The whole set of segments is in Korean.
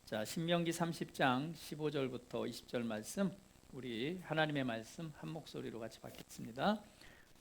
자, 신명기 30장 15절부터 20절 말씀, 우리 하나님의 말씀 한 목소리로 같이 받겠습니다.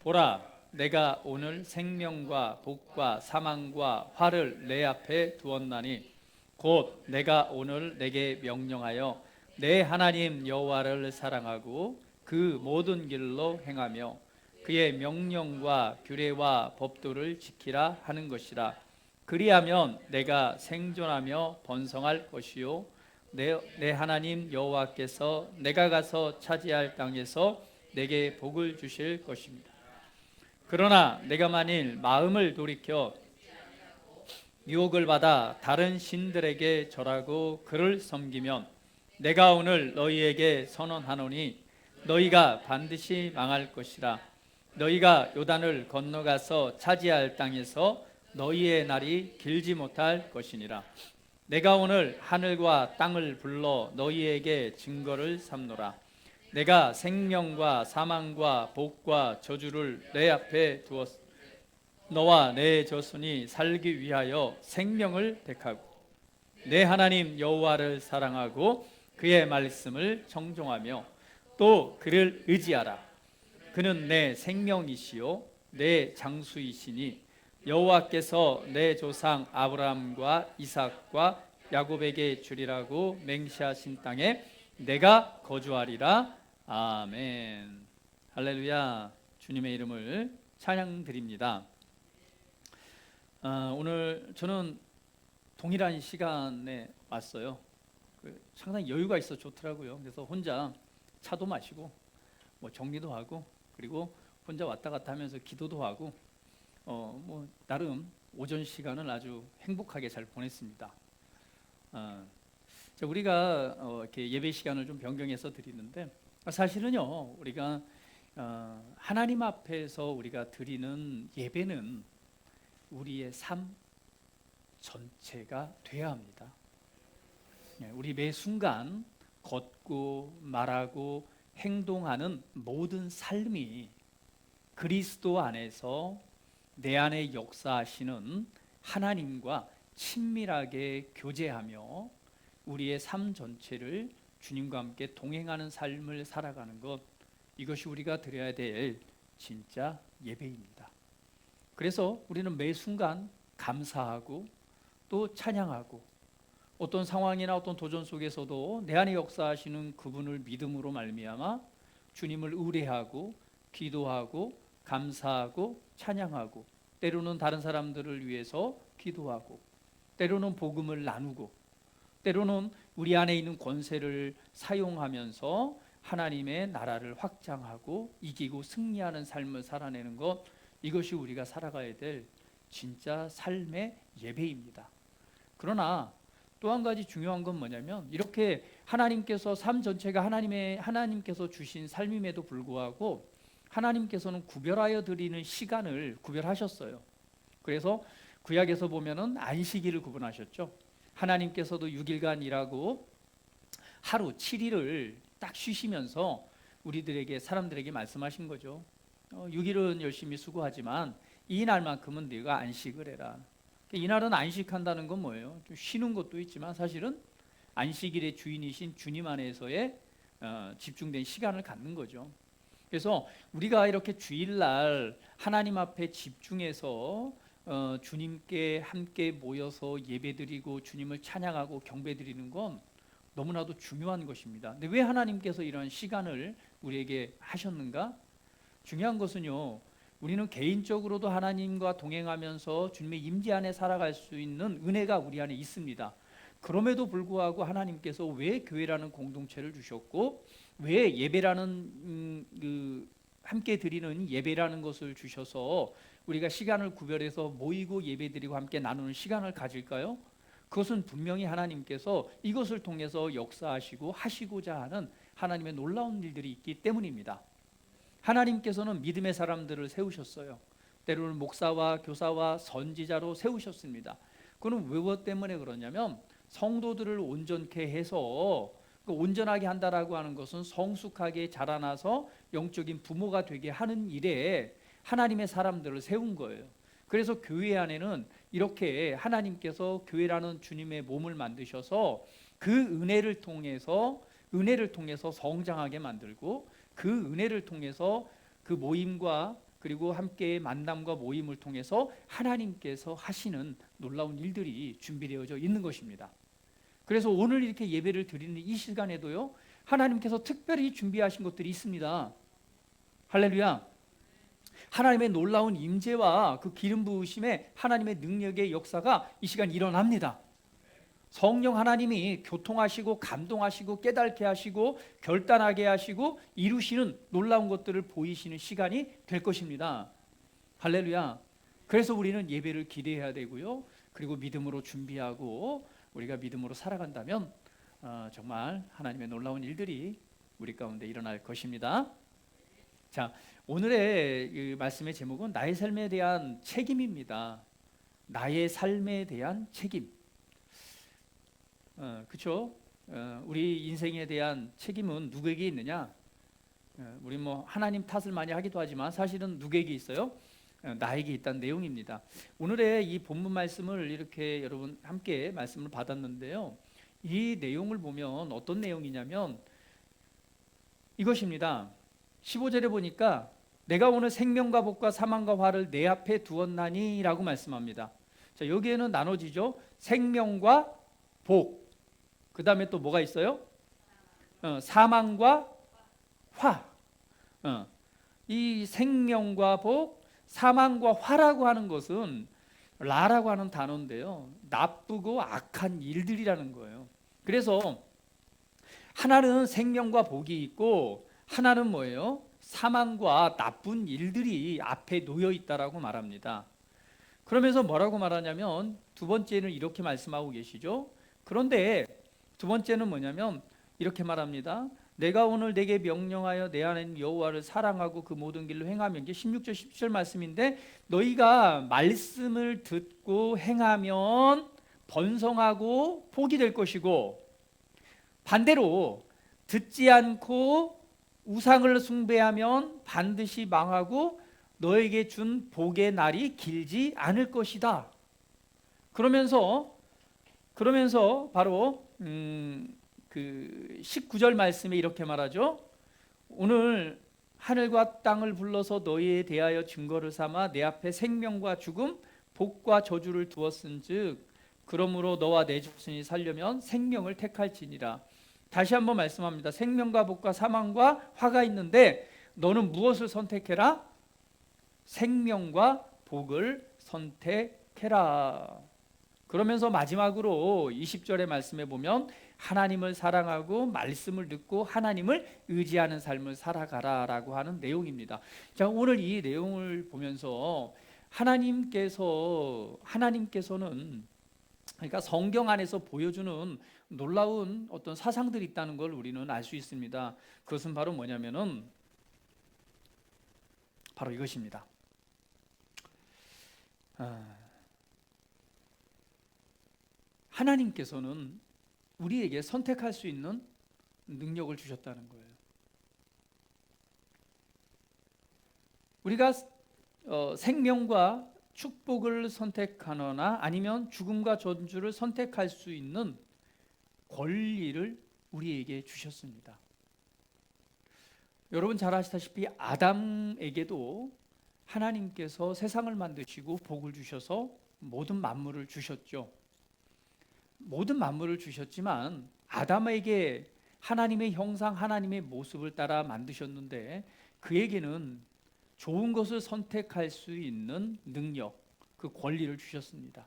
보라, 내가 오늘 생명과 복과 사망과 화를 내 앞에 두었나니 곧 내가 오늘 내게 명령하여 내 하나님 여호와를 사랑하고 그 모든 길로 행하며 그의 명령과 규례와 법도를 지키라 하는 것이라. 그리하면 내가 생존하며 번성할 것이요 내 하나님 여호와께서 내가 가서 차지할 땅에서 내게 복을 주실 것입니다. 그러나 내가 만일 마음을 돌이켜 유혹을 받아 다른 신들에게 절하고 그를 섬기면 내가 오늘 너희에게 선언하노니 너희가 반드시 망할 것이라. 너희가 요단을 건너가서 차지할 땅에서 너희의 날이 길지 못할 것이니라. 내가 오늘 하늘과 땅을 불러 너희에게 증거를 삼노라. 내가 생명과 사망과 복과 저주를 내 앞에 두었으니 너와 내 자손이 살기 위하여 생명을 택하고 내 하나님 여호와를 사랑하고 그의 말씀을 청종하며 또 그를 의지하라. 그는 내 생명이시요 내 장수이시니 여호와께서 내 조상 아브라함과 이삭과 야곱에게 주리라고 맹세하신 땅에 내가 거주하리라. 아멘. 할렐루야. 주님의 이름을 찬양드립니다. 오늘 저는 동일한 시간에 왔어요. 상당히 여유가 있어 좋더라고요. 그래서 혼자 차도 마시고 뭐 정리도 하고 그리고 혼자 왔다 갔다 하면서 기도도 하고 나름 오전 시간을 아주 행복하게 잘 보냈습니다. 우리가 이렇게 예배 시간을 좀 변경해서 드리는데 사실은요 우리가 하나님 앞에서 우리가 드리는 예배는 우리의 삶 전체가 돼야 합니다. 우리 매 순간 걷고 말하고 행동하는 모든 삶이 그리스도 안에서 내 안에 역사하시는 하나님과 친밀하게 교제하며 우리의 삶 전체를 주님과 함께 동행하는 삶을 살아가는 것, 이것이 우리가 드려야 될 진짜 예배입니다. 그래서 우리는 매 순간 감사하고 또 찬양하고 어떤 상황이나 어떤 도전 속에서도 내 안에 역사하시는 그분을 믿음으로 말미암아 주님을 의뢰하고 기도하고 감사하고 찬양하고 때로는 다른 사람들을 위해서 기도하고 때로는 복음을 나누고 때로는 우리 안에 있는 권세를 사용하면서 하나님의 나라를 확장하고 이기고 승리하는 삶을 살아내는 것, 이것이 우리가 살아가야 될 진짜 삶의 예배입니다. 그러나 또 한 가지 중요한 건 뭐냐면 이렇게 하나님께서 삶 전체가 하나님께서 주신 삶임에도 불구하고 하나님께서는 구별하여 드리는 시간을 구별하셨어요. 그래서 구약에서 보면은 안식일을 구분하셨죠. 하나님께서도 6일간 일하고 하루 7일을 딱 쉬시면서 우리들에게 사람들에게 말씀하신 거죠. 6일은 열심히 수고하지만 이 날만큼은 네가 안식을 해라. 이날은 안식한다는 건 뭐예요? 좀 쉬는 것도 있지만 사실은 안식일의 주인이신 주님 안에서의 집중된 시간을 갖는 거죠. 그래서 우리가 이렇게 주일날 하나님 앞에 집중해서 주님께 함께 모여서 예배드리고 주님을 찬양하고 경배드리는 건 너무나도 중요한 것입니다. 근데 왜 하나님께서 이런 시간을 우리에게 하셨는가? 중요한 것은요, 우리는 개인적으로도 하나님과 동행하면서 주님의 임재 안에 살아갈 수 있는 은혜가 우리 안에 있습니다. 그럼에도 불구하고 하나님께서 왜 교회라는 공동체를 주셨고 왜 예배라는 함께 드리는 예배라는 것을 주셔서 우리가 시간을 구별해서 모이고 예배드리고 함께 나누는 시간을 가질까요? 그것은 분명히 하나님께서 이것을 통해서 역사하시고 하시고자 하는 하나님의 놀라운 일들이 있기 때문입니다. 하나님께서는 믿음의 사람들을 세우셨어요. 때로는 목사와 교사와 선지자로 세우셨습니다. 그건 무엇 때문에 그러냐면 성도들을 온전케 해서 온전하게 한다라고 하는 것은 성숙하게 자라나서 영적인 부모가 되게 하는 일에 하나님의 사람들을 세운 거예요. 그래서 교회 안에는 이렇게 하나님께서 교회라는 주님의 몸을 만드셔서 그 은혜를 통해서 성장하게 만들고, 그 은혜를 통해서 그 모임과 그리고 함께 만남과 모임을 통해서 하나님께서 하시는 놀라운 일들이 준비되어져 있는 것입니다. 그래서 오늘 이렇게 예배를 드리는 이 시간에도요, 하나님께서 특별히 준비하신 것들이 있습니다. 할렐루야. 하나님의 놀라운 임재와 그 기름 부으심에 하나님의 능력의 역사가 이 시간 일어납니다. 성령 하나님이 교통하시고 감동하시고 깨닫게 하시고 결단하게 하시고 이루시는 놀라운 것들을 보이시는 시간이 될 것입니다. 할렐루야. 그래서 우리는 예배를 기대해야 되고요, 그리고 믿음으로 준비하고 우리가 믿음으로 살아간다면 정말 하나님의 놀라운 일들이 우리 가운데 일어날 것입니다. 자, 오늘의 그 말씀의 제목은 나의 삶에 대한 책임입니다. 나의 삶에 대한 책임. 그렇죠? 우리 인생에 대한 책임은 누구에게 있느냐? 우리 뭐 하나님 탓을 많이 하기도 하지만 사실은 누구에게 있어요? 나에게 있다는 내용입니다. 오늘의 이 본문 말씀을 이렇게 여러분 함께 말씀을 받았는데요, 이 내용을 보면 어떤 내용이냐면 이것입니다. 15절에 보니까 내가 오늘 생명과 복과 사망과 화를 내 앞에 두었나니 라고 말씀합니다. 자, 여기에는 나눠지죠. 생명과 복, 그 다음에 또 뭐가 있어요? 사망과 화. 이 생명과 복, 사망과 화라고 하는 것은 라라고 하는 단어인데요, 나쁘고 악한 일들이라는 거예요. 그래서 하나는 생명과 복이 있고 하나는 뭐예요? 사망과 나쁜 일들이 앞에 놓여 있다라고 말합니다. 그러면서 뭐라고 말하냐면 두 번째는 이렇게 말씀하고 계시죠. 그런데 두 번째는 뭐냐면 이렇게 말합니다. 내가 오늘 내게 명령하여 내 하나님 여호와를 사랑하고 그 모든 길로 행하면, 이게 16절 17절 말씀인데, 너희가 말씀을 듣고 행하면 번성하고 복이 될 것이고, 반대로 듣지 않고 우상을 숭배하면 반드시 망하고 너에게 준 복의 날이 길지 않을 것이다. 그러면서 바로 그 19절 말씀에 이렇게 말하죠. 오늘 하늘과 땅을 불러서 너희에 대하여 증거를 삼아 내 앞에 생명과 죽음, 복과 저주를 두었은즉 그러므로 너와 내 자손이 살려면 생명을 택할지니라. 다시 한번 말씀합니다. 생명과 복과 사망과 화가 있는데 너는 무엇을 선택해라? 생명과 복을 선택해라. 그러면서 마지막으로 20절의 말씀에 보면 하나님을 사랑하고 말씀을 듣고 하나님을 의지하는 삶을 살아가라라고 하는 내용입니다. 자, 오늘 이 내용을 보면서 하나님께서는 그러니까 성경 안에서 보여주는 놀라운 어떤 사상들이 있다는 걸 우리는 알 수 있습니다. 그것은 바로 뭐냐면은 바로 이것입니다. 하나님께서는 우리에게 선택할 수 있는 능력을 주셨다는 거예요. 우리가 생명과 축복을 선택하거나 아니면 죽음과 저주를 선택할 수 있는 권리를 우리에게 주셨습니다. 여러분 잘 아시다시피 아담에게도 하나님께서 세상을 만드시고 복을 주셔서 모든 만물을 주셨죠. 모든 만물을 주셨지만 아담에게 하나님의 형상, 하나님의 모습을 따라 만드셨는데 그에게는 좋은 것을 선택할 수 있는 능력, 그 권리를 주셨습니다.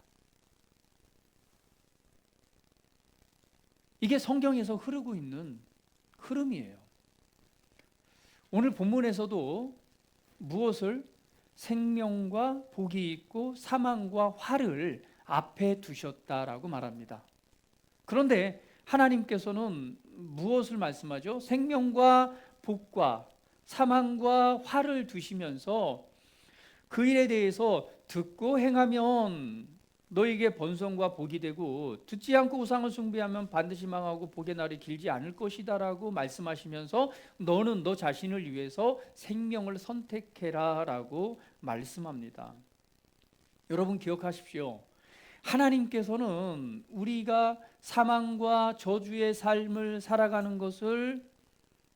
이게 성경에서 흐르고 있는 흐름이에요. 오늘 본문에서도 무엇을? 생명과 복이 있고 사망과 화를 앞에 두셨다라고 말합니다. 그런데 하나님께서는 무엇을 말씀하죠? 생명과 복과 사망과 화를 두시면서 그 일에 대해서 듣고 행하면 너에게 번성과 복이 되고 듣지 않고 우상을 숭배하면 반드시 망하고 복의 날이 길지 않을 것이다 라고 말씀하시면서 너는 너 자신을 위해서 생명을 선택해라 라고 말씀합니다. 여러분 기억하십시오. 하나님께서는 우리가 사망과 저주의 삶을 살아가는 것을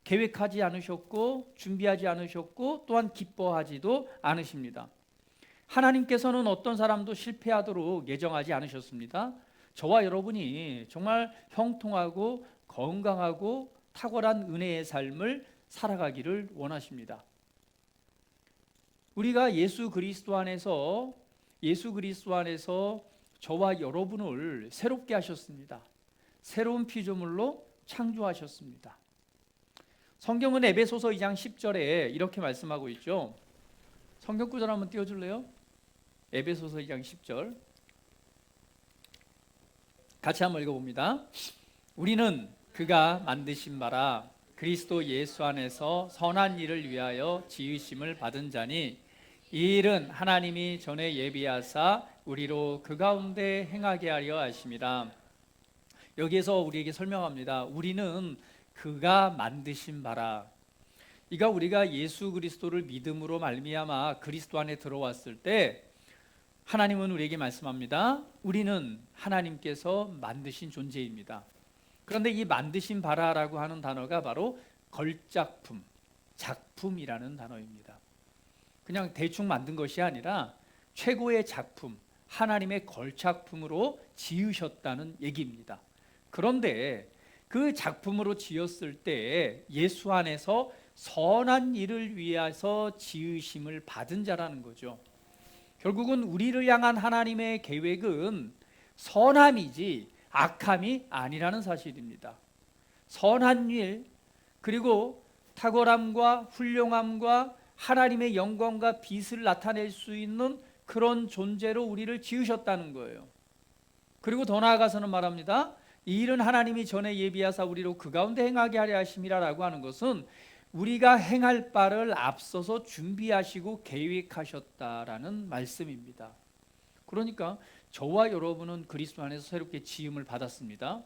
계획하지 않으셨고 준비하지 않으셨고 또한 기뻐하지도 않으십니다. 하나님께서는 어떤 사람도 실패하도록 예정하지 않으셨습니다. 저와 여러분이 정말 형통하고 건강하고 탁월한 은혜의 삶을 살아가기를 원하십니다. 우리가 예수 그리스도 안에서 저와 여러분을 새롭게 하셨습니다. 새로운 피조물로 창조하셨습니다. 성경은 에베소서 2장 10절에 이렇게 말씀하고 있죠. 성경 구절 한번 띄워줄래요? 에베소서 2장 10절 같이 한번 읽어봅니다. 우리는 그가 만드신 바라 그리스도 예수 안에서 선한 일을 위하여 지으심을 받은 자니 이 일은 하나님이 전에 예비하사 우리로 그 가운데 행하게 하려 하심이라. 여기에서 우리에게 설명합니다. 우리는 그가 만드신 바라. 이가 우리가 예수 그리스도를 믿음으로 말미암아 그리스도 안에 들어왔을 때 하나님은 우리에게 말씀합니다. 우리는 하나님께서 만드신 존재입니다. 그런데 이 만드신 바라라고 하는 단어가 바로 걸작품, 작품이라는 단어입니다. 그냥 대충 만든 것이 아니라 최고의 작품, 하나님의 걸작품으로 지으셨다는 얘기입니다. 그런데 그 작품으로 지었을 때 예수 안에서 선한 일을 위해서 지으심을 받은 자라는 거죠. 결국은 우리를 향한 하나님의 계획은 선함이지 악함이 아니라는 사실입니다. 선한 일, 그리고 탁월함과 훌륭함과 하나님의 영광과 빛을 나타낼 수 있는 그런 존재로 우리를 지으셨다는 거예요. 그리고 더 나아가서는 말합니다. 이 일은 하나님이 전에 예비하사 우리로 그 가운데 행하게 하려 하심이라라고 하는 것은 우리가 행할 바를 앞서서 준비하시고 계획하셨다라는 말씀입니다. 그러니까 저와 여러분은 그리스도 안에서 새롭게 지음을 받았습니다.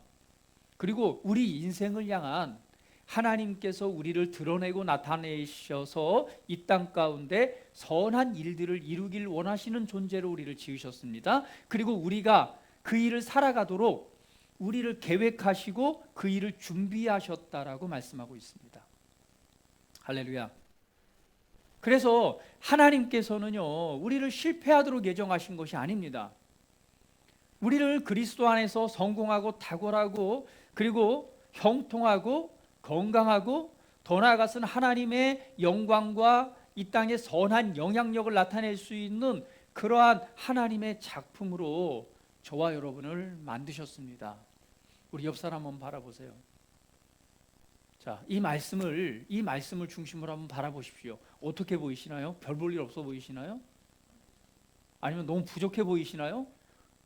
그리고 우리 인생을 향한 하나님께서 우리를 드러내고 나타내셔서 이 땅 가운데 선한 일들을 이루길 원하시는 존재로 우리를 지으셨습니다. 그리고 우리가 그 일을 살아가도록 우리를 계획하시고 그 일을 준비하셨다라고 말씀하고 있습니다. 할렐루야. 그래서 하나님께서는요, 우리를 실패하도록 예정하신 것이 아닙니다. 우리를 그리스도 안에서 성공하고 탁월하고 그리고 형통하고 건강하고 더 나아가서는 하나님의 영광과 이 땅의 선한 영향력을 나타낼 수 있는 그러한 하나님의 작품으로 저와 여러분을 만드셨습니다. 우리 옆 사람 한번 바라보세요. 자, 이 말씀을 중심으로 한번 바라보십시오. 어떻게 보이시나요? 별 볼 일 없어 보이시나요? 아니면 너무 부족해 보이시나요?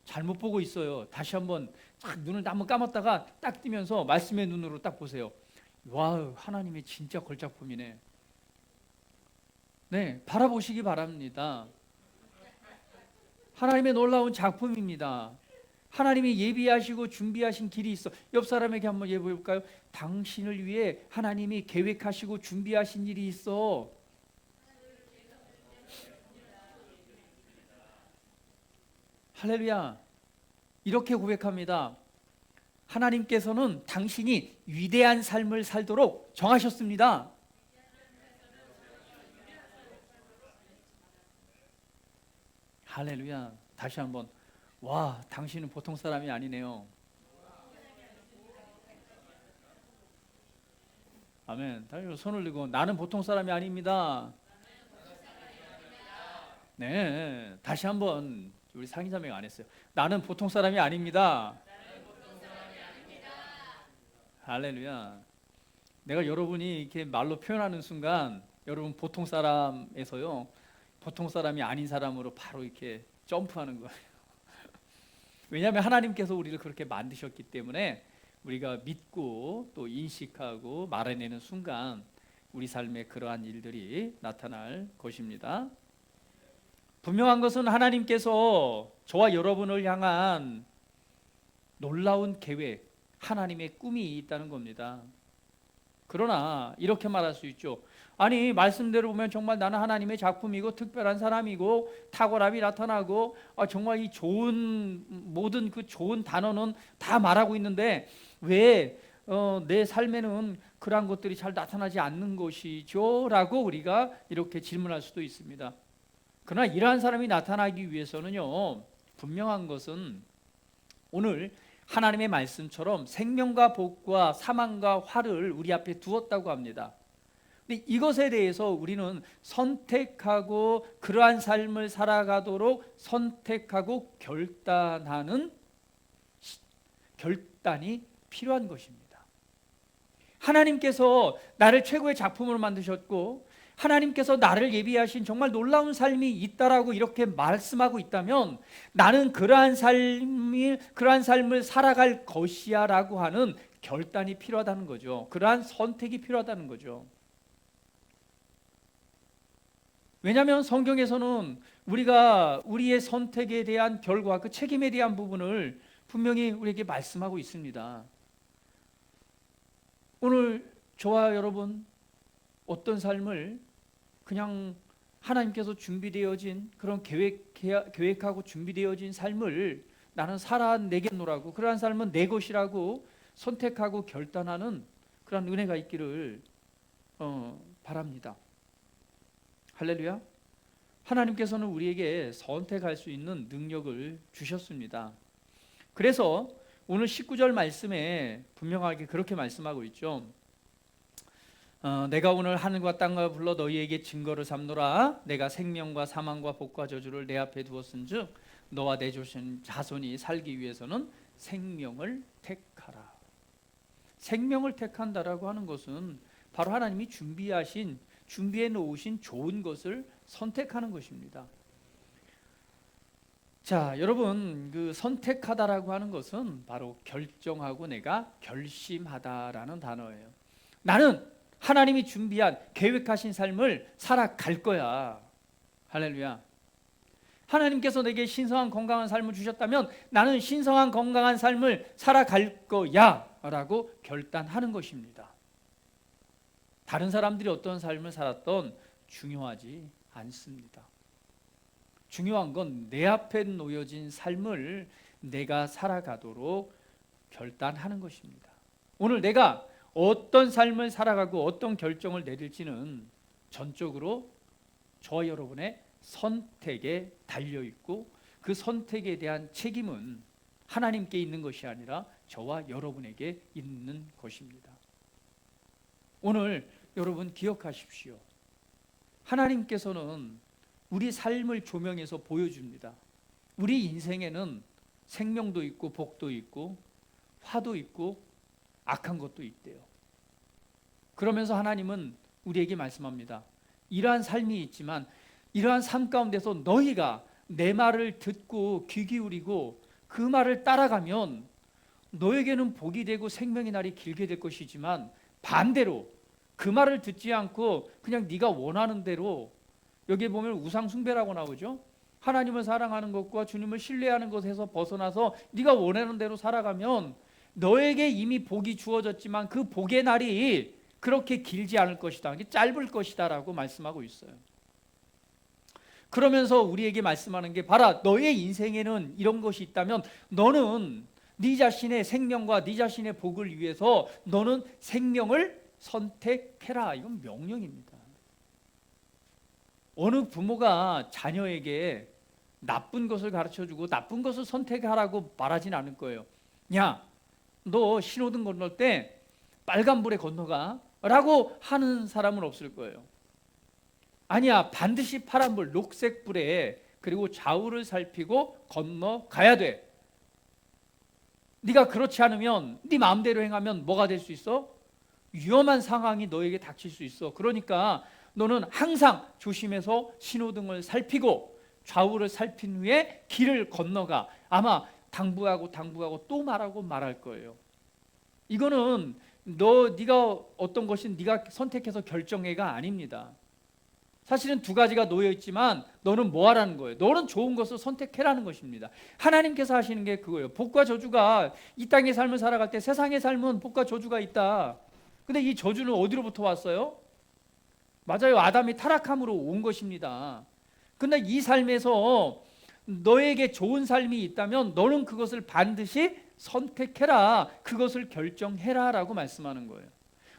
잘못 보고 있어요. 다시 한번 눈을 한번 감았다가 딱 뜨면서 말씀의 눈으로 딱 보세요. 와, 하나님의 진짜 걸작품이네. 네, 바라보시기 바랍니다. 하나님의 놀라운 작품입니다. 하나님이 예비하시고 준비하신 길이 있어. 옆 사람에게 한번 예보해 볼까요? 당신을 위해 하나님이 계획하시고 준비하신 일이 있어. 할렐루야. 이렇게 고백합니다. 하나님께서는 당신이 위대한 삶을 살도록 정하셨습니다. 할렐루야. 다시 한번. 와, 당신은 보통 사람이 아니네요. 아멘. 다시 손을 들고 나는 보통 사람이 아닙니다. 네, 다시 한번. 우리 상의자매가 안 했어요. 나는 보통 사람이 아닙니다. 할렐루야. 내가 여러분이 이렇게 말로 표현하는 순간 여러분 보통 사람에서요, 보통 사람이 아닌 사람으로 바로 이렇게 점프하는 거예요. 왜냐하면 하나님께서 우리를 그렇게 만드셨기 때문에 우리가 믿고 또 인식하고 말해내는 순간 우리 삶에 그러한 일들이 나타날 것입니다. 분명한 것은 하나님께서 저와 여러분을 향한 놀라운 계획, 하나님의 꿈이 있다는 겁니다. 그러나 이렇게 말할 수 있죠. 아니, 말씀대로 보면 정말 나는 하나님의 작품이고 특별한 사람이고 탁월함이 나타나고 정말 이 좋은 모든 그 좋은 단어는 다 말하고 있는데 왜 내 삶에는 그러한 것들이 잘 나타나지 않는 것이죠? 라고 우리가 이렇게 질문할 수도 있습니다. 그러나 이러한 사람이 나타나기 위해서는요, 분명한 것은 오늘 하나님의 말씀처럼 생명과 복과 사망과 화를 우리 앞에 두었다고 합니다. 근데 이것에 대해서 우리는 선택하고 그러한 삶을 살아가도록 선택하고 결단이 필요한 것입니다. 하나님께서 나를 최고의 작품으로 만드셨고 하나님께서 나를 예비하신 정말 놀라운 삶이 있다라고 이렇게 말씀하고 있다면 나는 그러한 삶을 살아갈 것이야 라고 하는 결단이 필요하다는 거죠. 그러한 선택이 필요하다는 거죠. 왜냐하면 성경에서는 우리가 우리의 선택에 대한 결과, 그 책임에 대한 부분을 분명히 우리에게 말씀하고 있습니다. 오늘 저와 여러분 어떤 삶을 그냥 하나님께서 준비되어진 그런 계획하고 준비되어진 삶을 나는 살아내겠노라고, 그러한 삶은 내 것이라고 선택하고 결단하는 그런 은혜가 있기를 바랍니다. 할렐루야. 하나님께서는 우리에게 선택할 수 있는 능력을 주셨습니다. 그래서 오늘 19절 말씀에 분명하게 그렇게 말씀하고 있죠. 내가 오늘 하늘과 땅을 불러 너희에게 증거를 삼노라. 내가 생명과 사망과 복과 저주를 내 앞에 두었은즉 너와 내 자손이 살기 위해서는 생명을 택하라. 생명을 택한다라고 하는 것은 바로 하나님이 준비해 놓으신 좋은 것을 선택하는 것입니다. 자, 여러분, 그 선택하다라고 하는 것은 바로 결정하고 내가 결심하다라는 단어예요. 나는 하나님이 준비한 계획하신 삶을 살아갈 거야. 할렐루야. 하나님께서 내게 신성한 건강한 삶을 주셨다면 나는 신성한 건강한 삶을 살아갈 거야 라고 결단하는 것입니다. 다른 사람들이 어떤 삶을 살았던 중요하지 않습니다. 중요한 건 내 앞에 놓여진 삶을 내가 살아가도록 결단하는 것입니다. 오늘 내가 어떤 삶을 살아가고 어떤 결정을 내릴지는 전적으로 저와 여러분의 선택에 달려있고 그 선택에 대한 책임은 하나님께 있는 것이 아니라 저와 여러분에게 있는 것입니다. 오늘 여러분 기억하십시오. 하나님께서는 우리 삶을 조명해서 보여줍니다. 우리 인생에는 생명도 있고 복도 있고 화도 있고 악한 것도 있대요. 그러면서 하나님은 우리에게 말씀합니다. 이러한 삶이 있지만 이러한 삶 가운데서 너희가 내 말을 듣고 귀 기울이고 그 말을 따라가면 너에게는 복이 되고 생명의 날이 길게 될 것이지만 반대로 그 말을 듣지 않고 그냥 네가 원하는 대로, 여기에 보면 우상 숭배라고 나오죠. 하나님을 사랑하는 것과 주님을 신뢰하는 것에서 벗어나서 네가 원하는 대로 살아가면 너에게 이미 복이 주어졌지만 그 복의 날이 그렇게 길지 않을 것이다, 짧을 것이다 라고 말씀하고 있어요. 그러면서 우리에게 말씀하는 게 봐라, 너의 인생에는 이런 것이 있다면 너는 네 자신의 생명과 네 자신의 복을 위해서 너는 생명을 선택해라. 이건 명령입니다. 어느 부모가 자녀에게 나쁜 것을 가르쳐주고 나쁜 것을 선택하라고 말하진 않을 거예요. 야, 너 신호등 건널 때 빨간불에 건너가 라고 하는 사람은 없을 거예요. 아니야, 반드시 파란불, 녹색불에 그리고 좌우를 살피고 건너가야 돼. 네가 그렇지 않으면, 네 마음대로 행하면 뭐가 될 수 있어? 위험한 상황이 너에게 닥칠 수 있어. 그러니까 너는 항상 조심해서 신호등을 살피고 좌우를 살핀 후에 길을 건너가. 아마 당부하고 또 말할 거예요. 이거는 네가 어떤 것인 네가 선택해서 결정해가 아닙니다. 사실은 두 가지가 놓여 있지만 너는 뭐 하라는 거예요? 너는 좋은 것을 선택해라는 것입니다. 하나님께서 하시는 게 그거예요. 복과 저주가 이 땅의 삶을 살아갈 때 세상의 삶은 복과 저주가 있다. 근데 이 저주는 어디로부터 왔어요? 맞아요. 아담이 타락함으로 온 것입니다. 근데 이 삶에서 너에게 좋은 삶이 있다면 너는 그것을 반드시 선택해라. 그것을 결정해라 라고 말씀하는 거예요.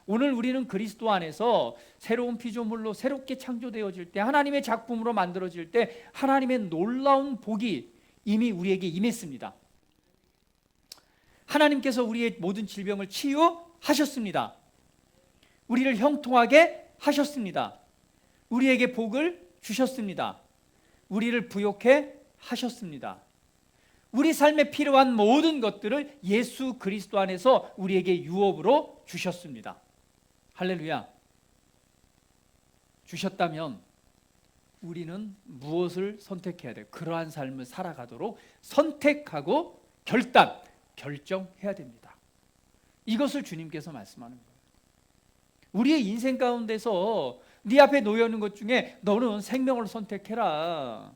오늘 우리는 그리스도 안에서 새로운 피조물로 새롭게 창조되어질 때, 하나님의 작품으로 만들어질 때 하나님의 놀라운 복이 이미 우리에게 임했습니다. 하나님께서 우리의 모든 질병을 치유하셨습니다. 우리를 형통하게 하셨습니다. 우리에게 복을 주셨습니다. 우리를 부욕해 하셨습니다. 우리 삶에 필요한 모든 것들을 예수 그리스도 안에서 우리에게 유업으로 주셨습니다. 할렐루야. 주셨다면 우리는 무엇을 선택해야 돼요? 그러한 삶을 살아가도록 선택하고 결정해야 됩니다. 이것을 주님께서 말씀하는 거예요. 우리의 인생 가운데서 네 앞에 놓여 있는 것 중에 너는 생명을 선택해라.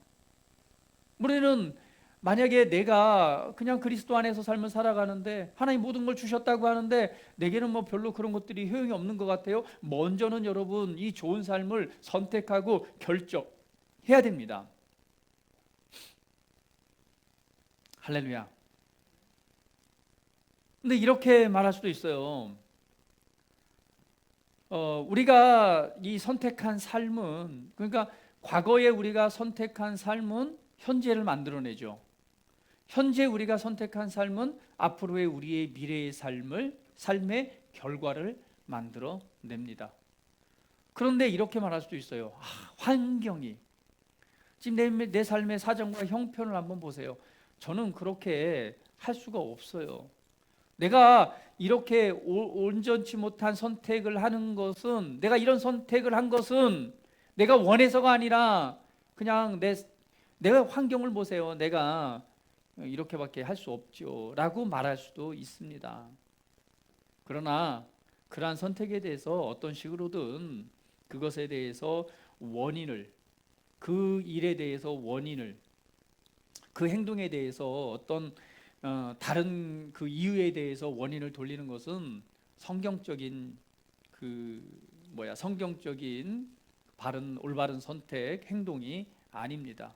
우리는 만약에 내가 그냥 그리스도 안에서 삶을 살아가는데 하나님 모든 걸 주셨다고 하는데 내게는 뭐 별로 그런 것들이 효용이 없는 것 같아요. 먼저는 여러분 이 좋은 삶을 선택하고 결정해야 됩니다. 할렐루야. 근데 이렇게 말할 수도 있어요. 우리가 이 선택한 삶은, 그러니까 과거에 우리가 선택한 삶은 현재를 만들어내죠. 현재 우리가 선택한 삶은 앞으로의 우리의 미래의 삶의 결과를 만들어냅니다. 그런데 이렇게 말할 수도 있어요. 환경이, 지금 내 삶의 사정과 형편을 한번 보세요. 저는 그렇게 할 수가 없어요. 내가 이렇게 온전치 못한 선택을 하는 것은, 내가 이런 선택을 한 것은 내가 원해서가 아니라 그냥 내 환경을 보세요. 내가 이렇게밖에 할 수 없죠 라고 말할 수도 있습니다. 그러나 그러한 선택에 대해서 어떤 식으로든 그것에 대해서 원인을, 그 일에 대해서 원인을, 그 행동에 대해서 어떤 다른 그 이유에 대해서 원인을 돌리는 것은 성경적인 성경적인 올바른 선택, 행동이 아닙니다.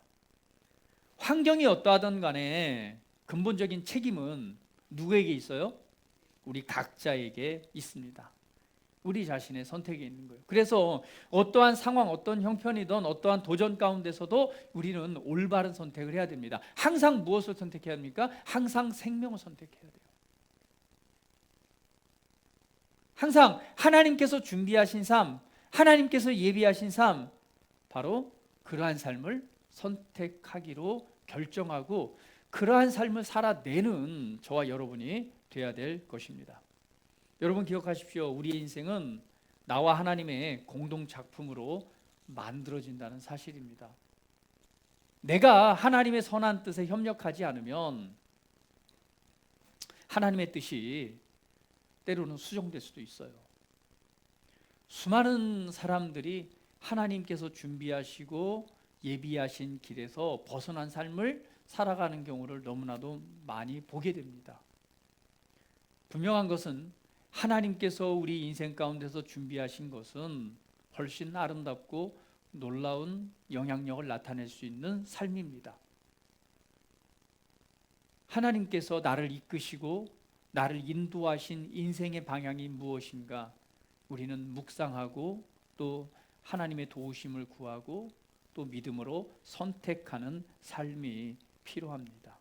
환경이 어떠하든 간에 근본적인 책임은 누구에게 있어요? 우리 각자에게 있습니다. 우리 자신의 선택에 있는 거예요. 그래서 어떠한 상황, 어떤 형편이든 어떠한 도전 가운데서도 우리는 올바른 선택을 해야 됩니다. 항상 무엇을 선택해야 합니까? 항상 생명을 선택해야 돼요. 항상 하나님께서 준비하신 삶, 하나님께서 예비하신 삶, 바로 그러한 삶을 선택하기로 결정하고 그러한 삶을 살아내는 저와 여러분이 되어야 될 것입니다. 여러분 기억하십시오. 우리의 인생은 나와 하나님의 공동 작품으로 만들어진다는 사실입니다. 내가 하나님의 선한 뜻에 협력하지 않으면 하나님의 뜻이 때로는 수정될 수도 있어요. 수많은 사람들이 하나님께서 준비하시고 예비하신 길에서 벗어난 삶을 살아가는 경우를 너무나도 많이 보게 됩니다. 분명한 것은 하나님께서 우리 인생 가운데서 준비하신 것은 훨씬 아름답고 놀라운 영향력을 나타낼 수 있는 삶입니다. 하나님께서 나를 이끄시고 나를 인도하신 인생의 방향이 무엇인가 우리는 묵상하고 또 하나님의 도우심을 구하고 또 믿음으로 선택하는 삶이 필요합니다.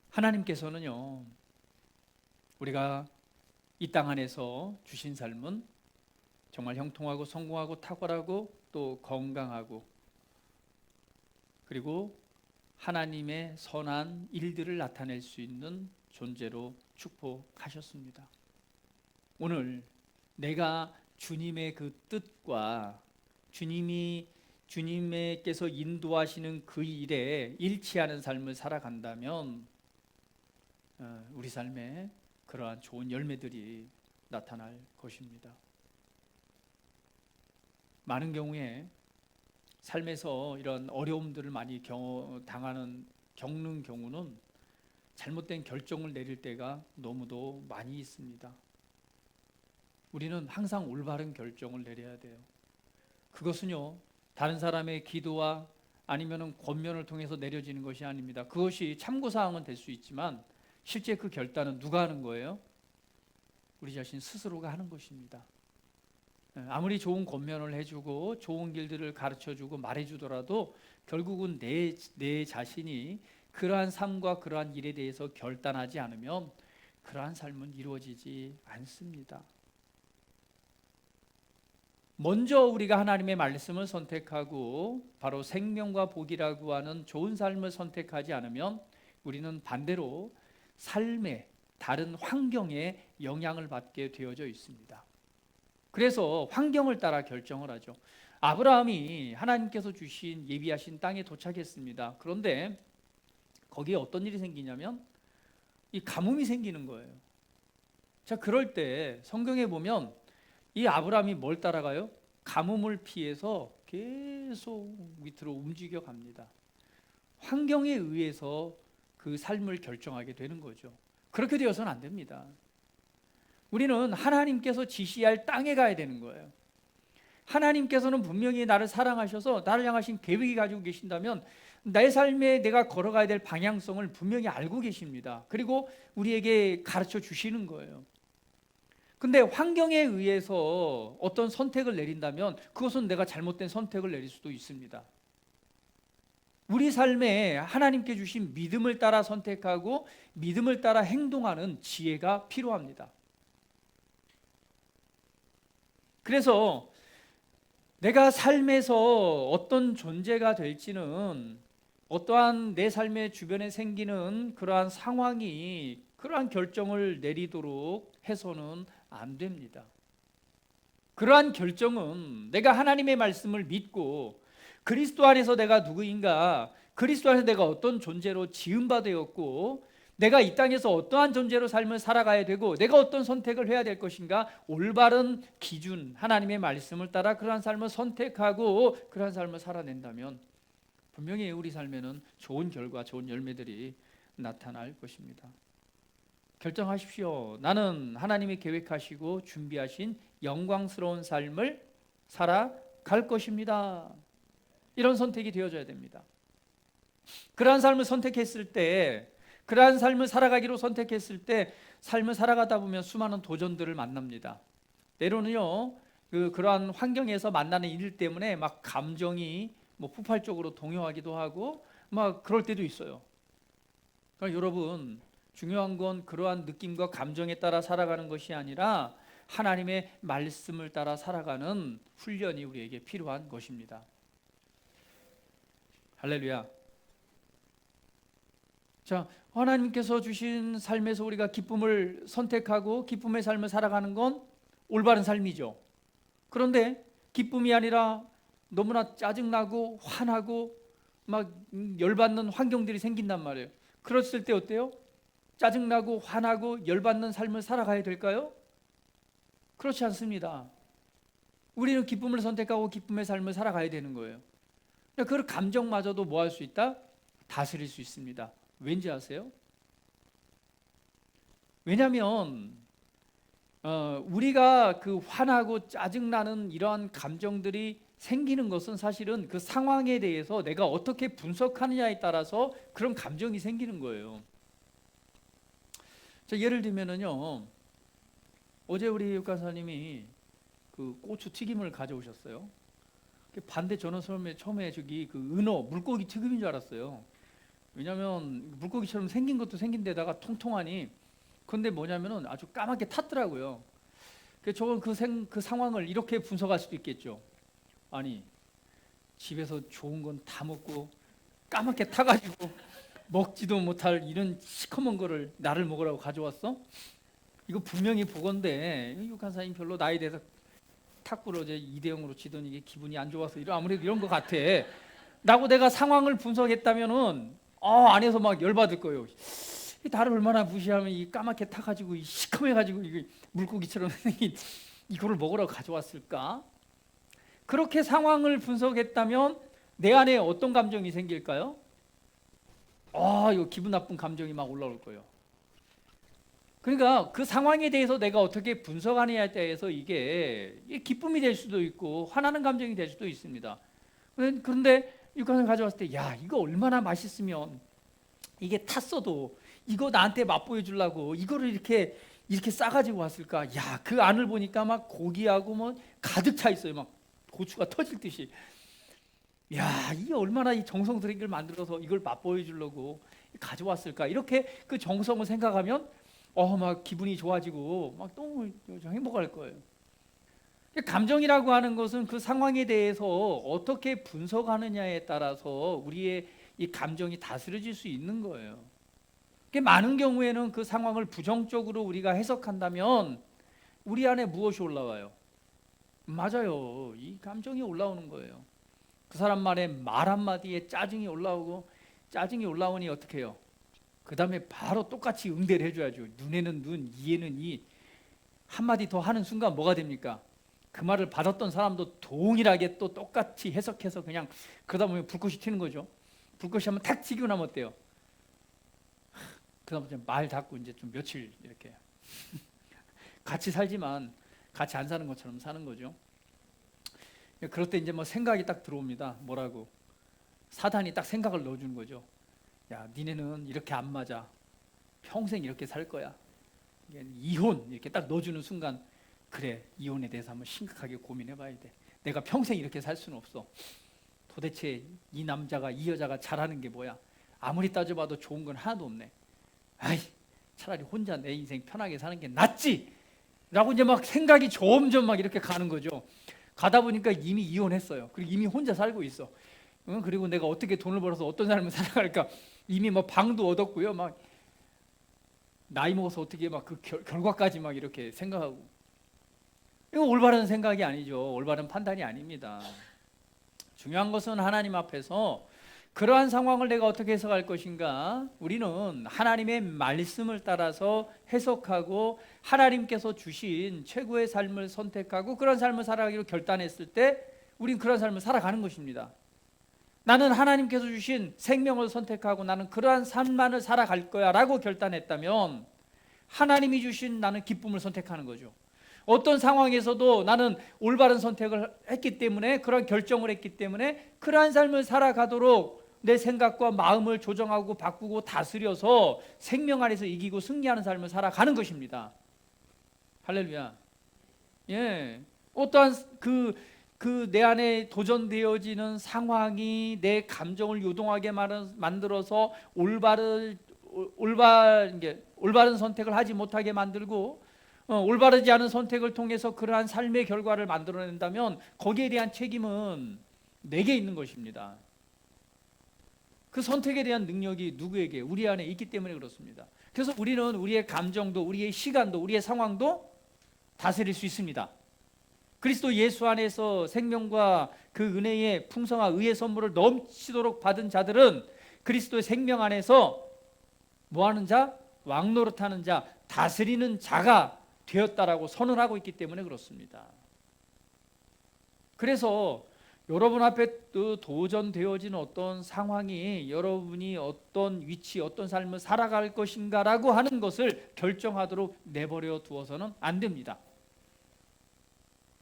하나님께서는요, 우리가 이 땅 안에서 주신 삶은 정말 형통하고 성공하고 탁월하고 또 건강하고 그리고 하나님의 선한 일들을 나타낼 수 있는 존재로 축복하셨습니다. 오늘 내가 주님의 그 뜻과 주님께서 인도하시는 그 일에 일치하는 삶을 살아간다면 우리 삶에 그러한 좋은 열매들이 나타날 것입니다. 많은 경우에 삶에서 이런 어려움들을 많이 겪는 경우는 잘못된 결정을 내릴 때가 너무도 많이 있습니다. 우리는 항상 올바른 결정을 내려야 돼요. 그것은요, 다른 사람의 기도와 아니면은 권면을 통해서 내려지는 것이 아닙니다. 그것이 참고사항은 될 수 있지만 실제 그 결단은 누가 하는 거예요? 우리 자신 스스로가 하는 것입니다. 아무리 좋은 권면을 해주고 좋은 길들을 가르쳐주고 말해주더라도 결국은 내 자신이 그러한 삶과 그러한 일에 대해서 결단하지 않으면 그러한 삶은 이루어지지 않습니다. 먼저 우리가 하나님의 말씀을 선택하고 바로 생명과 복이라고 하는 좋은 삶을 선택하지 않으면 우리는 반대로 삶의 다른 환경에 영향을 받게 되어져 있습니다. 그래서 환경을 따라 결정을 하죠. 아브라함이 하나님께서 주신 예비하신 땅에 도착했습니다. 그런데 거기에 어떤 일이 생기냐면 이 가뭄이 생기는 거예요. 자, 그럴 때 성경에 보면 이 아브라함이 뭘 따라가요? 가뭄을 피해서 계속 밑으로 움직여 갑니다. 환경에 의해서 그 삶을 결정하게 되는 거죠. 그렇게 되어서는 안 됩니다. 우리는 하나님께서 지시할 땅에 가야 되는 거예요. 하나님께서는 분명히 나를 사랑하셔서 나를 향하신 계획이 가지고 계신다면 내 삶에 내가 걸어가야 될 방향성을 분명히 알고 계십니다. 그리고 우리에게 가르쳐 주시는 거예요. 근데 환경에 의해서 어떤 선택을 내린다면 그것은 내가 잘못된 선택을 내릴 수도 있습니다. 우리 삶에 하나님께 주신 믿음을 따라 선택하고 믿음을 따라 행동하는 지혜가 필요합니다. 그래서 내가 삶에서 어떤 존재가 될지는 어떠한 내 삶의 주변에 생기는 그러한 상황이 그러한 결정을 내리도록 해서는 안 됩니다. 그러한 결정은 내가 하나님의 말씀을 믿고 그리스도 안에서 내가 누구인가, 그리스도 안에서 내가 어떤 존재로 지음받았고 내가 이 땅에서 어떠한 존재로 삶을 살아가야 되고 내가 어떤 선택을 해야 될 것인가, 올바른 기준 하나님의 말씀을 따라 그러한 삶을 선택하고 그러한 삶을 살아낸다면 분명히 우리 삶에는 좋은 결과, 좋은 열매들이 나타날 것입니다. 결정하십시오. 나는 하나님이 계획하시고 준비하신 영광스러운 삶을 살아갈 것입니다. 이런 선택이 되어져야 됩니다. 그러한 삶을 선택했을 때, 그러한 삶을 살아가기로 선택했을 때 삶을 살아가다 보면 수많은 도전들을 만납니다. 때로는요, 그러한 환경에서 만나는 일 때문에 막 감정이 폭발적으로 동요하기도 하고 막 그럴 때도 있어요. 그러니까 여러분, 중요한 건 그러한 느낌과 감정에 따라 살아가는 것이 아니라 하나님의 말씀을 따라 살아가는 훈련이 우리에게 필요한 것입니다. 할렐루야. 자, 하나님께서 주신 삶에서 우리가 기쁨을 선택하고 기쁨의 삶을 살아가는 건 올바른 삶이죠. 그런데 기쁨이 아니라 너무나 짜증나고 화나고 막 열받는 환경들이 생긴단 말이에요. 그랬을 때 어때요? 짜증나고 화나고 열받는 삶을 살아가야 될까요? 그렇지 않습니다. 우리는 기쁨을 선택하고 기쁨의 삶을 살아가야 되는 거예요. 그 감정마저도 뭐 할 수 있다? 다스릴 수 있습니다. 왠지 아세요? 왜냐하면 우리가 그 화나고 짜증나는 이러한 감정들이 생기는 것은 사실은 그 상황에 대해서 내가 어떻게 분석하느냐에 따라서 그런 감정이 생기는 거예요. 자, 예를 들면은요, 어제 우리 육가사님이 그 고추 튀김을 가져오셨어요. 반대 저는 처음에 저기 그 은어 물고기 튀김인 줄 알았어요. 왜냐하면 물고기처럼 생긴 것도 생긴 데다가 통통하니, 근데 뭐냐면은 아주 까맣게 탔더라고요. 저건 그 상황을 이렇게 분석할 수도 있겠죠. 아니, 집에서 좋은 건 다 먹고 까맣게 타가지고 먹지도 못할 이런 시커먼 거를 나를 먹으라고 가져왔어? 이거 분명히 보건데 육한사님 별로 나에 대해서 탁구로 이제 2대0으로 지더니 이게 기분이 안 좋아서 아무래도 이런 것 같아 라고 내가 상황을 분석했다면은 안에서 막 열받을 거예요. 나를 얼마나 무시하면 이 까맣게 타가지고 이 시커매가지고 이게 물고기처럼 생긴 이거를 먹으라고 가져왔을까? 그렇게 상황을 분석했다면 내 안에 어떤 감정이 생길까요? 이거 기분 나쁜 감정이 막 올라올 거예요. 그러니까 그 상황에 대해서 내가 어떻게 분석하느냐에 대해서 이게 기쁨이 될 수도 있고 화나는 감정이 될 수도 있습니다. 그런데 육간을 가져왔을 때, 야, 이거 얼마나 맛있으면 이게 탔어도 이거 나한테 맛보여 주려고 이거를 이렇게 싸가지고 왔을까? 야, 그 안을 보니까 막 고기하고 뭐 가득 차 있어요. 막 고추가 터질 듯이. 야, 이게 얼마나 이 정성 들인 걸 만들어서 이걸 맛보여 주려고 가져왔을까? 이렇게 그 정성을 생각하면 막 기분이 좋아지고 막 너무 행복할 거예요. 감정이라고 하는 것은 그 상황에 대해서 어떻게 분석하느냐에 따라서 우리의 이 감정이 다스려질 수 있는 거예요. 많은 경우에는 그 상황을 부정적으로 우리가 해석한다면 우리 안에 무엇이 올라와요? 맞아요. 이 감정이 올라오는 거예요. 그 사람 말에 말 한마디에 짜증이 올라오고, 짜증이 올라오니 어떻게 해요? 그 다음에 바로 똑같이 응대를 해줘야죠. 눈에는 눈, 이에는 이. 한마디 더 하는 순간 뭐가 됩니까? 그 말을 받았던 사람도 동일하게 또 똑같이 해석해서 그냥 그러다 보면 불꽃이 튀는 거죠. 불꽃이 한번 탁 튀기고 나면 어때요? 그다음부터 말 닫고 이제 좀 며칠 이렇게 같이 살지만 같이 안 사는 것처럼 사는 거죠. 그럴 때 이제 뭐 생각이 딱 들어옵니다. 뭐라고? 사단이 딱 생각을 넣어주는 거죠. 야, 니네는 이렇게 안 맞아. 평생 이렇게 살 거야. 이혼 이렇게 딱 넣어주는 순간, 그래, 이혼에 대해서 한번 심각하게 고민해봐야 돼. 내가 평생 이렇게 살 수는 없어. 도대체 이 남자가, 이 여자가 잘하는 게 뭐야? 아무리 따져봐도 좋은 건 하나도 없네. 아이, 차라리 혼자 내 인생 편하게 사는 게 낫지 라고 이제 막 생각이 점점 막 이렇게 가는 거죠. 가다 보니까 이미 이혼했어요. 그리고 이미 혼자 살고 있어. 그리고 내가 어떻게 돈을 벌어서 어떤 삶을 살아갈까? 이미 뭐 방도 얻었고요. 막 나이 먹어서 어떻게 막 그 결과까지 막 이렇게 생각하고. 이거 올바른 생각이 아니죠. 올바른 판단이 아닙니다. 중요한 것은 하나님 앞에서 그러한 상황을 내가 어떻게 해석할 것인가? 우리는 하나님의 말씀을 따라서 해석하고 하나님께서 주신 최고의 삶을 선택하고 그런 삶을 살아가기로 결단했을 때 우린 그런 삶을 살아가는 것입니다. 나는 하나님께서 주신 생명을 선택하고 나는 그러한 삶만을 살아갈 거야 라고 결단했다면 하나님이 주신 나는 기쁨을 선택하는 거죠. 어떤 상황에서도 나는 올바른 선택을 했기 때문에, 그런 결정을 했기 때문에 그러한 삶을 살아가도록 내 생각과 마음을 조정하고 바꾸고 다스려서 생명 안에서 이기고 승리하는 삶을 살아가는 것입니다. 할렐루야. 예. 어떠한 내 안에 도전되어지는 상황이 내 감정을 요동하게 만들어서 올바른 선택을 하지 못하게 만들고 올바르지 않은 선택을 통해서 그러한 삶의 결과를 만들어낸다면 거기에 대한 책임은 내게 있는 것입니다. 그 선택에 대한 능력이 누구에게? 우리 안에 있기 때문에 그렇습니다. 그래서 우리는 우리의 감정도 우리의 시간도 우리의 상황도 다스릴 수 있습니다. 그리스도 예수 안에서 생명과 그 은혜의 풍성한 의의 선물을 넘치도록 받은 자들은 그리스도의 생명 안에서 뭐하는 자? 왕노릇하는 자, 다스리는 자가 되었다라고 선언하고 있기 때문에 그렇습니다. 그래서 여러분 앞에 도전되어진 어떤 상황이 여러분이 어떤 위치, 어떤 삶을 살아갈 것인가라고 하는 것을 결정하도록 내버려 두어서는 안 됩니다.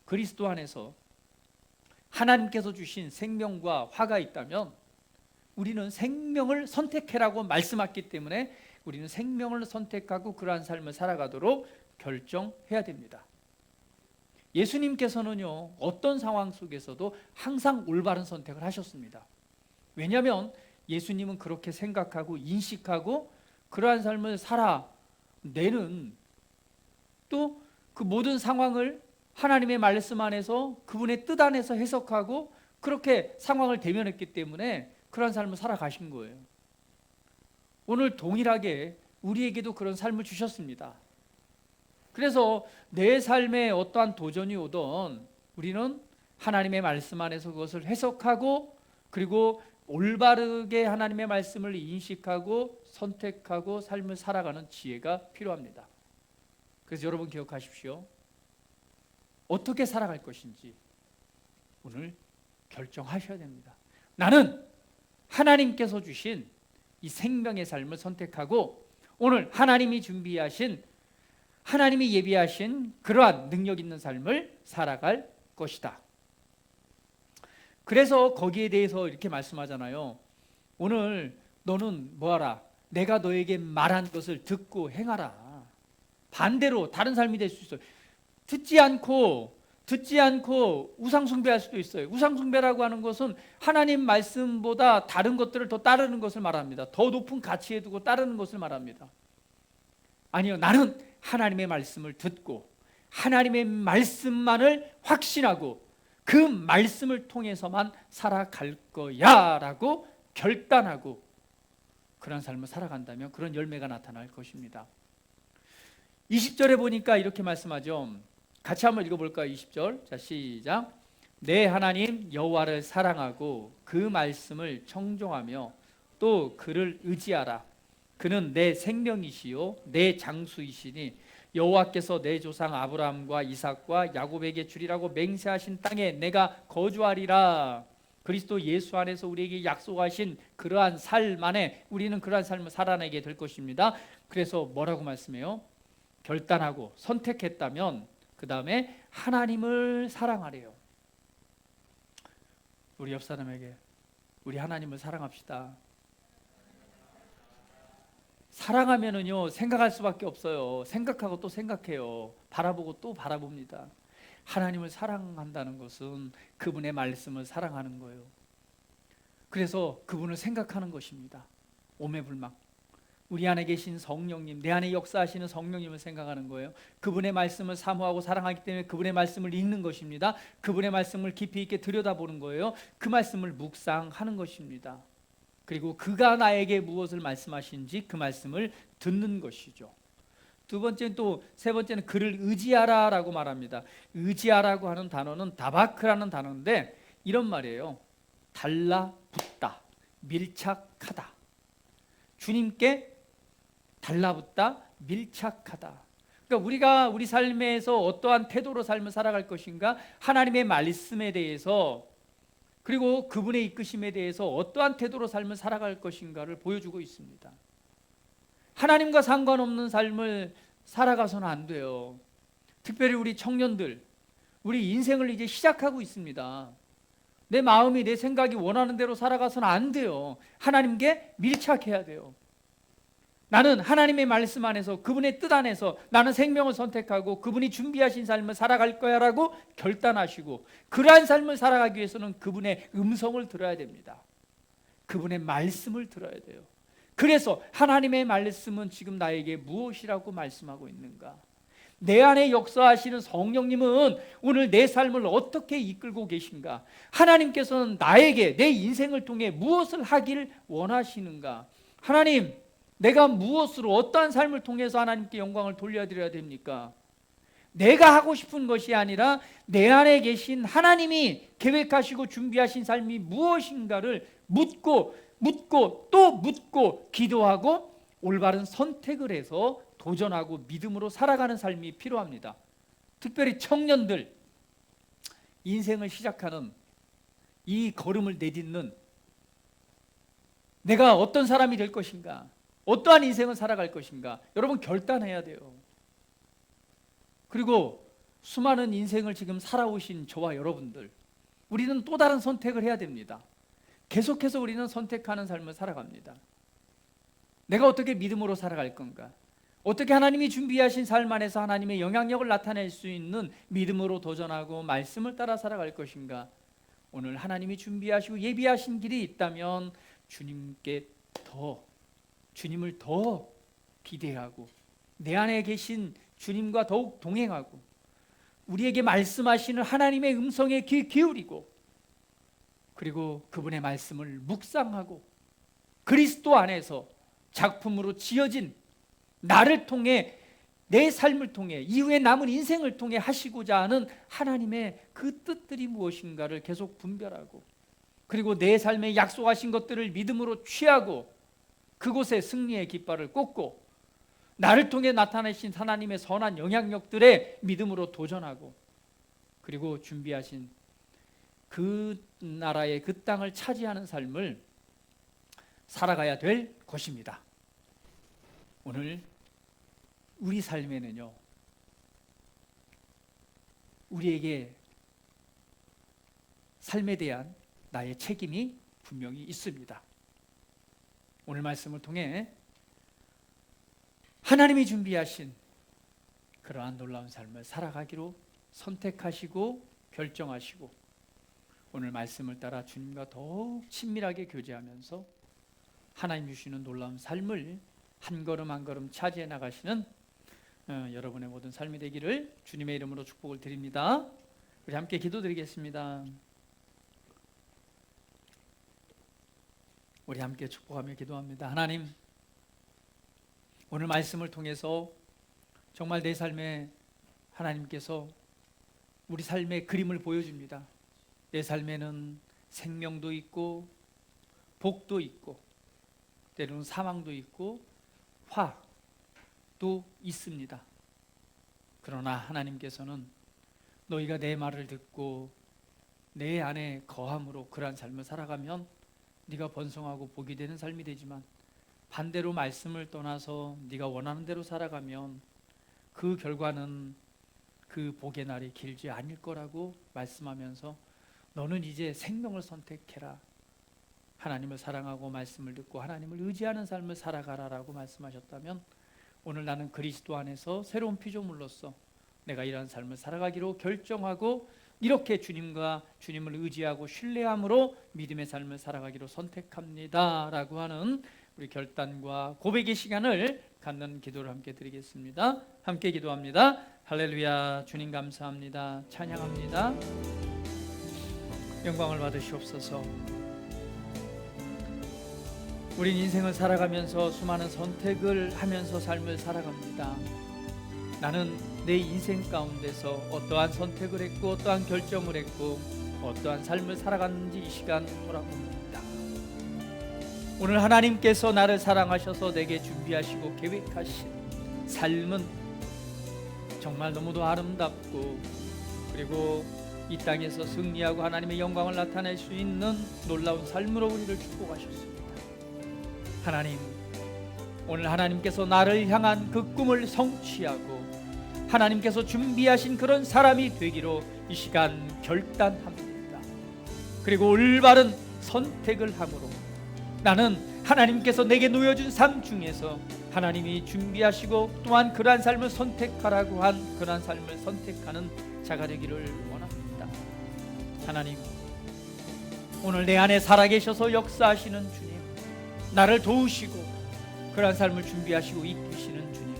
그리스도 안에서 하나님께서 주신 생명과 화가 있다면 우리는 생명을 선택해라고 말씀하셨기 때문에 우리는 생명을 선택하고 그러한 삶을 살아가도록 결정해야 됩니다. 예수님께서는요, 어떤 상황 속에서도 항상 올바른 선택을 하셨습니다. 왜냐하면 예수님은 그렇게 생각하고 인식하고 그러한 삶을 살아내는, 또 그 모든 상황을 하나님의 말씀 안에서 그분의 뜻 안에서 해석하고 그렇게 상황을 대면했기 때문에 그러한 삶을 살아가신 거예요. 오늘 동일하게 우리에게도 그런 삶을 주셨습니다. 그래서 내 삶에 어떠한 도전이 오던 우리는 하나님의 말씀 안에서 그것을 해석하고 그리고 올바르게 하나님의 말씀을 인식하고 선택하고 삶을 살아가는 지혜가 필요합니다. 그래서 여러분 기억하십시오. 어떻게 살아갈 것인지 오늘 결정하셔야 됩니다. 나는 하나님께서 주신 이 생명의 삶을 선택하고 오늘 하나님이 준비하신, 하나님이 예비하신 그러한 능력 있는 삶을 살아갈 것이다. 그래서 거기에 대해서 이렇게 말씀하잖아요. 오늘 너는 뭐하라? 내가 너에게 말한 것을 듣고 행하라. 반대로 다른 삶이 될 수 있어요. 듣지 않고 우상 숭배할 수도 있어요. 우상 숭배라고 하는 것은 하나님 말씀보다 다른 것들을 더 따르는 것을 말합니다. 더 높은 가치에 두고 따르는 것을 말합니다. 아니요, 나는 하나님의 말씀을 듣고 하나님의 말씀만을 확신하고 그 말씀을 통해서만 살아갈 거야 라고 결단하고 그런 삶을 살아간다면 그런 열매가 나타날 것입니다. 20절에 보니까 이렇게 말씀하죠. 같이 한번 읽어볼까요? 20절. 자, 시작. 내 하나님 여호와를 사랑하고 그 말씀을 청종하며 또 그를 의지하라. 그는 내 생명이시요 내 장수이시니 여호와께서 내 조상 아브라함과 이삭과 야곱에게 주리라고 맹세하신 땅에 내가 거주하리라. 그리스도 예수 안에서 우리에게 약속하신 그러한 삶 안에 우리는 그러한 삶을 살아내게 될 것입니다. 그래서 뭐라고 말씀해요? 결단하고 선택했다면 그 다음에 하나님을 사랑하래요. 우리 옆 사람에게 우리 하나님을 사랑합시다. 사랑하면은요 생각할 수밖에 없어요. 생각하고 또 생각해요. 바라보고 또 바라봅니다. 하나님을 사랑한다는 것은 그분의 말씀을 사랑하는 거예요. 그래서 그분을 생각하는 것입니다. 오매불망. 우리 안에 계신 성령님, 내 안에 역사하시는 성령님을 생각하는 거예요. 그분의 말씀을 사모하고 사랑하기 때문에 그분의 말씀을 읽는 것입니다. 그분의 말씀을 깊이 있게 들여다보는 거예요. 그 말씀을 묵상하는 것입니다. 그리고 그가 나에게 무엇을 말씀하신지 그 말씀을 듣는 것이죠. 두 번째는 또 세 번째는 그를 의지하라라고 말합니다. 의지하라고 하는 단어는 다바크라는 단어인데 이런 말이에요. 달라붙다, 밀착하다. 주님께 달라붙다, 밀착하다. 그러니까 우리가 우리 삶에서 어떠한 태도로 삶을 살아갈 것인가, 하나님의 말씀에 대해서 그리고 그분의 이끄심에 대해서 어떠한 태도로 삶을 살아갈 것인가를 보여주고 있습니다. 하나님과 상관없는 삶을 살아가서는 안 돼요. 특별히 우리 청년들, 우리 인생을 이제 시작하고 있습니다. 내 마음이 내 생각이 원하는 대로 살아가서는 안 돼요. 하나님께 밀착해야 돼요. 나는 하나님의 말씀 안에서 그분의 뜻 안에서 나는 생명을 선택하고 그분이 준비하신 삶을 살아갈 거야 라고 결단하시고 그러한 삶을 살아가기 위해서는 그분의 음성을 들어야 됩니다. 그분의 말씀을 들어야 돼요. 그래서 하나님의 말씀은 지금 나에게 무엇이라고 말씀하고 있는가? 내 안에 역사하시는 성령님은 오늘 내 삶을 어떻게 이끌고 계신가? 하나님께서는 나에게 내 인생을 통해 무엇을 하기를 원하시는가? 하나님, 내가 무엇으로 어떠한 삶을 통해서 하나님께 영광을 돌려드려야 됩니까? 내가 하고 싶은 것이 아니라 내 안에 계신 하나님이 계획하시고 준비하신 삶이 무엇인가를 묻고 또 묻고 기도하고 올바른 선택을 해서 도전하고 믿음으로 살아가는 삶이 필요합니다. 특별히 청년들, 인생을 시작하는 이 걸음을 내딛는 내가 어떤 사람이 될 것인가, 어떠한 인생을 살아갈 것인가, 여러분 결단해야 돼요. 그리고 수많은 인생을 지금 살아오신 저와 여러분들, 우리는 또 다른 선택을 해야 됩니다. 계속해서 우리는 선택하는 삶을 살아갑니다. 내가 어떻게 믿음으로 살아갈 건가? 어떻게 하나님이 준비하신 삶 안에서 하나님의 영향력을 나타낼 수 있는 믿음으로 도전하고 말씀을 따라 살아갈 것인가? 오늘 하나님이 준비하시고 예비하신 길이 있다면 주님을 더 기대하고 내 안에 계신 주님과 더욱 동행하고 우리에게 말씀하시는 하나님의 음성에 귀 기울이고 그리고 그분의 말씀을 묵상하고 그리스도 안에서 작품으로 지어진 나를 통해 내 삶을 통해 이후에 남은 인생을 통해 하시고자 하는 하나님의 그 뜻들이 무엇인가를 계속 분별하고 그리고 내 삶에 약속하신 것들을 믿음으로 취하고 그곳에 승리의 깃발을 꽂고 나를 통해 나타내신 하나님의 선한 영향력들에 믿음으로 도전하고 그리고 준비하신 그 나라의 그 땅을 차지하는 삶을 살아가야 될 것입니다. 오늘 우리 삶에는요, 우리에게 삶에 대한 나의 책임이 분명히 있습니다. 오늘 말씀을 통해 하나님이 준비하신 그러한 놀라운 삶을 살아가기로 선택하시고 결정하시고, 오늘 말씀을 따라 주님과 더욱 친밀하게 교제하면서 하나님 주시는 놀라운 삶을 한 걸음 한 걸음 차지해 나가시는 여러분의 모든 삶이 되기를 주님의 이름으로 축복을 드립니다. 우리 함께 기도드리겠습니다. 우리 함께 축복하며 기도합니다. 하나님, 오늘 말씀을 통해서 정말 내 삶에 하나님께서 우리 삶의 그림을 보여줍니다. 내 삶에는 생명도 있고 복도 있고 때로는 사망도 있고 화도 있습니다. 그러나 하나님께서는 너희가 내 말을 듣고 내 안에 거함으로 그러한 삶을 살아가면 네가 번성하고 복이 되는 삶이 되지만, 반대로 말씀을 떠나서 네가 원하는 대로 살아가면 그 결과는 그 복의 날이 길지 않을 거라고 말씀하면서 너는 이제 생명을 선택해라, 하나님을 사랑하고 말씀을 듣고 하나님을 의지하는 삶을 살아가라라고 말씀하셨다면, 오늘 나는 그리스도 안에서 새로운 피조물로서 내가 이러한 삶을 살아가기로 결정하고 이렇게 주님과 주님을 의지하고 신뢰함으로 믿음의 삶을 살아가기로 선택합니다 라고 하는 우리 결단과 고백의 시간을 갖는 기도를 함께 드리겠습니다. 함께 기도합니다. 할렐루야. 주님 감사합니다. 찬양합니다. 영광을 받으시옵소서. 우린 인생을 살아가면서 수많은 선택을 하면서 삶을 살아갑니다. 나는 내 인생 가운데서 어떠한 선택을 했고 어떠한 결정을 했고 어떠한 삶을 살아갔는지 이 시간 돌아봅니다. 오늘 하나님께서 나를 사랑하셔서 내게 준비하시고 계획하신 삶은 정말 너무도 아름답고, 그리고 이 땅에서 승리하고 하나님의 영광을 나타낼 수 있는 놀라운 삶으로 우리를 축복하셨습니다. 하나님, 오늘 하나님께서 나를 향한 그 꿈을 성취하고 하나님께서 준비하신 그런 사람이 되기로 이 시간 결단합니다. 그리고 올바른 선택을 함으로 나는 하나님께서 내게 놓여준 삶 중에서 하나님이 준비하시고 또한 그러한 삶을 선택하라고 한 그러한 삶을 선택하는 자가 되기를 원합니다. 하나님, 오늘 내 안에 살아계셔서 역사하시는 주님, 나를 도우시고 그러한 삶을 준비하시고 이끄시는 주님,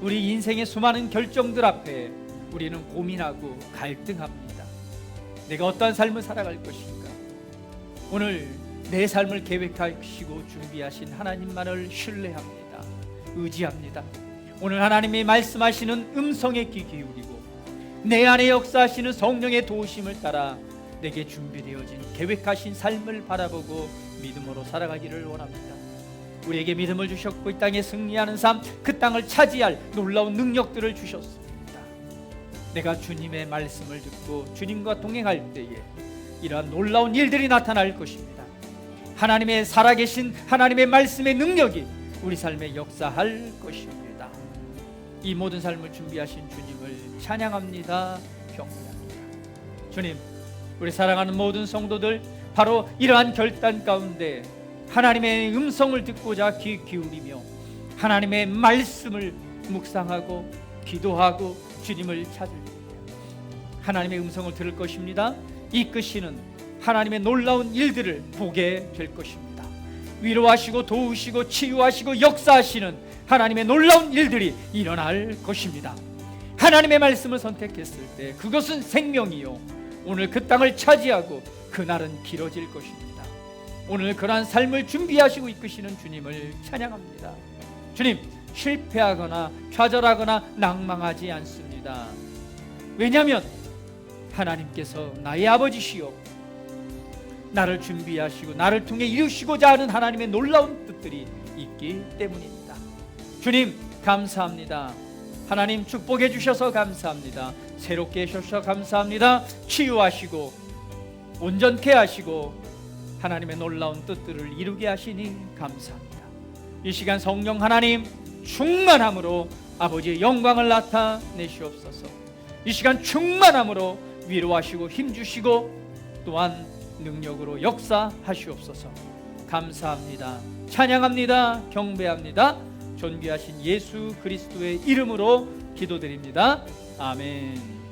우리 인생의 수많은 결정들 앞에 우리는 고민하고 갈등합니다. 내가 어떠한 삶을 살아갈 것인가? 오늘 내 삶을 계획하시고 준비하신 하나님만을 신뢰합니다. 의지합니다. 오늘 하나님이 말씀하시는 음성에 귀 기울이고 내 안에 역사하시는 성령의 도우심을 따라 내게 준비되어진 계획하신 삶을 바라보고 믿음으로 살아가기를 원합니다. 우리에게 믿음을 주셨고 이 땅에 승리하는 삶, 그 땅을 차지할 놀라운 능력들을 주셨습니다. 내가 주님의 말씀을 듣고 주님과 동행할 때에 이러한 놀라운 일들이 나타날 것입니다. 하나님의 살아계신 하나님의 말씀의 능력이 우리 삶에 역사할 것입니다. 이 모든 삶을 준비하신 주님을 찬양합니다. 경배합니다. 주님, 우리 사랑하는 모든 성도들 바로 이러한 결단 가운데 하나님의 음성을 듣고자 귀 기울이며 하나님의 말씀을 묵상하고 기도하고 주님을 찾을 때 하나님의 음성을 들을 것입니다. 이끄시는 하나님의 놀라운 일들을 보게 될 것입니다. 위로하시고 도우시고 치유하시고 역사하시는 하나님의 놀라운 일들이 일어날 것입니다. 하나님의 말씀을 선택했을 때 그것은 생명이요, 오늘 그 땅을 차지하고 그날은 길어질 것입니다. 오늘 그러한 삶을 준비하시고 이끄시는 주님을 찬양합니다. 주님, 실패하거나 좌절하거나 낭망하지 않습니다. 왜냐하면 하나님께서 나의 아버지시요 나를 준비하시고 나를 통해 이루시고자 하는 하나님의 놀라운 뜻들이 있기 때문입니다. 주님, 감사합니다. 하나님 축복해 주셔서 감사합니다. 새롭게 해주셔서 감사합니다. 치유하시고 온전케 하시고 하나님의 놀라운 뜻들을 이루게 하시니 감사합니다. 이 시간 성령 하나님 충만함으로 아버지의 영광을 나타내시옵소서. 이 시간 충만함으로 위로하시고 힘주시고 또한 능력으로 역사하시옵소서. 감사합니다. 찬양합니다. 경배합니다. 존귀하신 예수 그리스도의 이름으로 기도드립니다. 아멘.